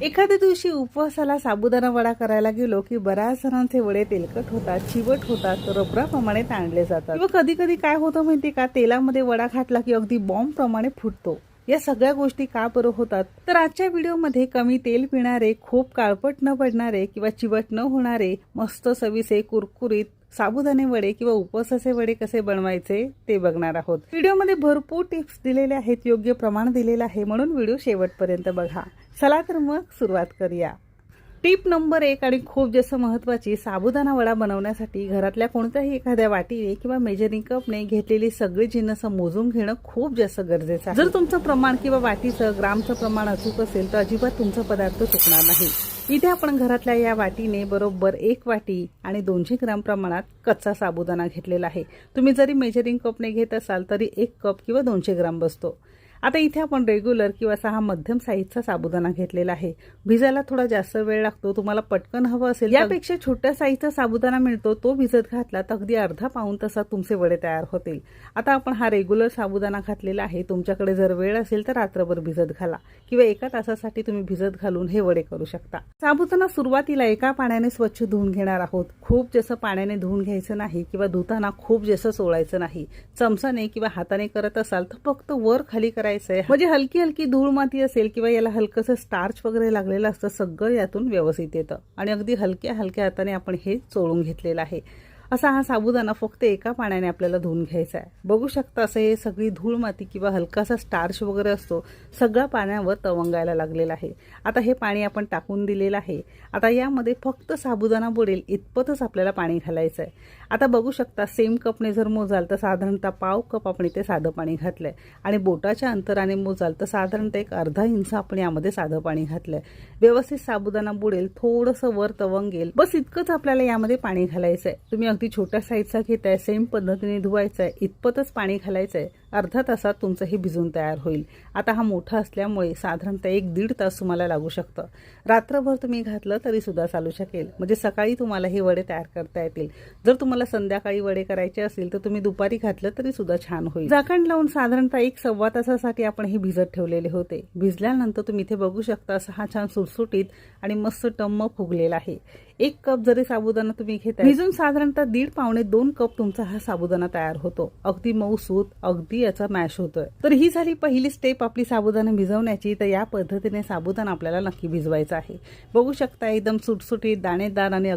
एखाद्या दिवशी उपवासाला साबुदाणा वडा करायला गेलो की बऱ्याच जणांचे वडे तेलकट होतात, चिवट होतात, रबराप्रमाणे ताणले जातात किंवा कधी कधी काय होतं माहिती का, तेलामध्ये वडा घातला की अगदी बॉम्ब प्रमाणे फुटतो। या सगळ्या गोष्टी का बरं होतात? तर आजच्या व्हिडिओमध्ये कमी तेल पिणारे, खूप काळपट न पडणारे किंवा चिवट न होणारे मस्त चवीचे कुरकुरीत साबुदाणे वडे किंवा उपवासाचे वडे कसे बनवायचे ते बघणार आहोत। व्हिडिओमध्ये भरपूर टिप्स दिलेले आहेत, योग्य प्रमाण दिलेलं आहे, म्हणून व्हिडिओ शेवटपर्यंत बघा। चला तर मग सुरुवात करूया। टिप नंबर 1 आणि खूप जास्त महत्त्वाची, साबुदाणा वडा बनवण्यासाठी घरातल्या कोणत्याही एखाद्या वाटीने किंवा मेजरिंग कपने घेतलेली सगळी जिन्नस मोजून घेणं खूप जास्त गरजेचं आहे। जर तुमचं प्रमाण किंवा वाटीचं ग्रामचं प्रमाण अचूक असेल तर अजिबात तुमचा पदार्थ चुकणार नाही। इथे आपण घरातल्या या वाटीने बरोबर 1 वाटी आणि 200 ग्राम प्रमाणात कच्चा साबुदाणा घेतलेला आहे। तुम्ही जरी मेजरिंग कपने घेत असाल तरी 1 कप किंवा 200 ग्राम बसतो। आता इथे आपण रेग्युलर किंवा असा हा मध्यम साईजचा साबुदाणा घेतलेला आहे। भिजायला थोडा जास्त वेळ लागतो, तुम्हाला पटकन हवं असेल यापेक्षा छोट्या साईजचा साबुदाणा मिळतो, तो भिजत घातला तर अगदी अर्धा पाऊण तासात तुमचे वडे तयार होतील। आता आपण हा रेग्युलर साबुदाणा घातलेला आहे, तुमच्याकडे जर वेळ असेल तर रात्रभर भिजत घाला किंवा 1 तासासाठी तुम्ही भिजत घालून हे वडे करू शकता। साबुदाणा सुरुवातीला एका पाण्याने स्वच्छ धुवून घेणार आहोत। खूप जास्त पाण्याने धुवून घ्यायचं नाही किंवा धुताना खूप जास्त चोळायचं नाही। चमचाने किंवा हाताने करत असाल तर फक्त वर खाली करायचं, म्हणजे हलकी हलकी धूळ माती असेल किंवा याला हलकसं स्टार्च वगैरे लागलेलं असतं, सगळं यातून व्यवस्थित येतं आणि अगदी हलक्या हलक्या हाताने आपण हे चोळून घेतलेलं आहे। असा हा साबुदाणा फक्त एका पाण्याने आपल्याला धुवून घ्यायचा आहे। बघू शकता असं हे सगळी धूळ माती किंवा हलकासा स्टार्च वगैरे असतो सगळा पाण्यावर तवंगायला लागलेला आहे। आता हे पाणी आपण टाकून दिलेलं आहे। आता यामध्ये फक्त साबुदाणा बुडेल इतपतच आपल्याला पाणी घालायचं आहे। आता बघू शकता सेम कपने जर मोजाल तर साधारणतः पाव कप आपण इथे साधं पाणी घातलंय आणि बोटाच्या अंतराने मोजाल तर साधारणतः एक अर्धा इंच आपण यामध्ये साधं पाणी घातलंय। व्यवस्थित साबुदाणा बुडेल, थोडंसं वर तवंगेल, बस इतकंच आपल्याला यामध्ये पाणी घालायचं आहे। तुम्ही अगदी छोट्या साईजचा घेताय, सेम पद्धतीने धुवायचा आहे, इतपतच पाणी घालायचं आहे। अर्धा तासात तुमचं हे भिजून तयार होईल। आता हा मोठा असल्यामुळे साधारणतः 1-1.5 तास तुम्हाला लागू शकतं। रात्रभर तुम्ही घातलं तरी सुद्धा चालू शकेल, म्हणजे सकाळी तुम्हाला हे वडे तयार करता येतील। जर तुम्हाला संध्याकाळी वडे करायचे असेल तर तुम्ही दुपारी घातलं तरी सुद्धा छान होईल। झाकण लावून साधारणतः 1-1.25 तासासाठी आपण हे भिजत ठेवलेले होते। भिजल्यानंतर तुम्ही इथे बघू शकता असा हा छान सुटसुटीत आणि मस्त टम्म फुगलेला आहे। 1 कप जरी साबुदाणा तुम्ही घेताय, भिजून साधारणतः 1.5-2 कप तुमचा हा साबुदाणा तयार होतो। अगदी मऊसूत, अगदी याचा मॅश होतोय। तर ही झाली पहिली स्टेप आपली साबुदाणा भिजवण्याची। तर या पद्धतीने साबुदाणा आपल्याला नक्की भिजवायचा आहे। बघू शकता एकदम सुटसुटीत, दाणेदार आणि